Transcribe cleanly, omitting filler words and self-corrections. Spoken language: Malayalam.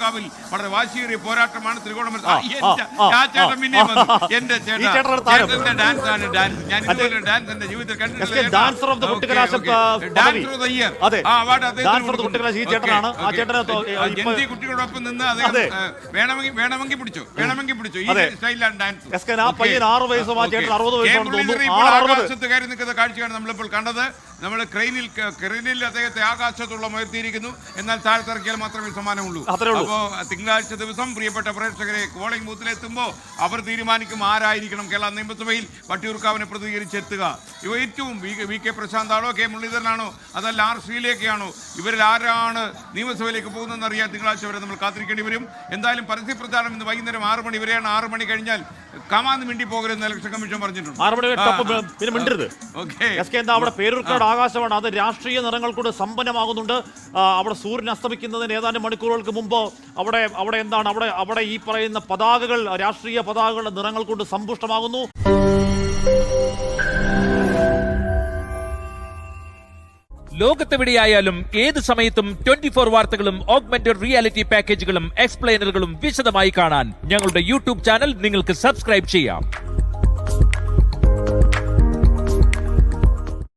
വട്ടിയൂർക്കാവിൽ വളരെ വാശിയേറിയ പോരാട്ടമാണ് ത്രികോണ ചേട്ടൻ പിന്നെയും വന്നു. എന്റെ ചേട്ടന്റെ ഡാൻസ് ആണ് ഡാൻസ്. ഞാൻ ഇതുപോലെ ഡാൻസ് എന്റെ ജീവിതത്തിൽ കണ്ടിട്ടില്ല. കുട്ടികളോടൊപ്പം നിന്ന് അദ്ദേഹം വേണമെങ്കിൽ പിടിച്ചു ഈ സ്റ്റൈലാണ് ഡാൻസ്. ആകാശത്ത് കയറി നിൽക്കുന്ന കാഴ്ചയാണ് നമ്മളിപ്പോൾ കണ്ടത്. നമ്മൾ ക്രെയിനിൽ അദ്ദേഹത്തെ ആകാശത്തോളം ഉയർത്തിയിരിക്കുന്നു. എന്നാൽ താഴ്ത്തിറക്കിയാൽ മാത്രമേ സമ്മാനമുള്ളൂ. അപ്പോൾ തിങ്കളാഴ്ച ദിവസം പ്രിയപ്പെട്ട പ്രേക്ഷകരെ പോളിംഗ് ബൂത്തിലെത്തുമ്പോൾ അവർ തീരുമാനിക്കും ആരായിരിക്കണം കേരള നിയമസഭയിൽ വട്ടിയൂർക്കാവിനെ പ്രതികരിച്ചെത്തുക. ഇവ ഏറ്റവും വി കെ പ്രശാന്താണോ, കെ മുരളീധരനാണോ, അതല്ല ആർ ശ്രീലേഖയാണോ, ഇവരിൽ ആരാണ് നിയമസഭയിലേക്ക് പോകുന്നതെന്ന് അറിയാൻ തിങ്കളാഴ്ച വരെ നമ്മൾ കാത്തിരിക്കേണ്ടി വരും. എന്തായാലും പരസ്യ പ്രചാരണം ഇന്ന് വൈകുന്നേരം 6 മണി വരെയാണ്. 6 മണി കഴിഞ്ഞാൽ കമാന്ന് മിണ്ടി പോകരുതെന്ന് ഇലക്ഷൻ കമ്മീഷൻ പറഞ്ഞിട്ടുണ്ട്. അവിടെ പേരൂർക്കാട് ആകാശമാണ്, അത് രാഷ്ട്രീയ നിറങ്ങൾ കൊണ്ട് സമ്പന്നമാകുന്നുണ്ട്. അവിടെ സൂര്യൻ അസ്തമിക്കുന്നതിന് ഏതാനും മണിക്കൂറുകൾക്ക് മുമ്പ് അവിടെ എന്താണ് അവിടെ ഈ പറയുന്ന പതാകകൾ, രാഷ്ട്രീയ പതാകകളുടെ നിറങ്ങൾ കൊണ്ട് സമ്പുഷ്ടമാകുന്നു. ലോകത്തെവിടെയായാലും ഏത് സമയത്തും 24 വാർത്തകളും ഓഗ്മെന്റഡ് റിയാലിറ്റി പാക്കേജുകളും എക്സ്പ്ലെയിനറുകളും വിശദമായി കാണാൻ ഞങ്ങളുടെ യൂട്യൂബ് ചാനൽ നിങ്ങൾക്ക് സബ്സ്ക്രൈബ് ചെയ്യാം.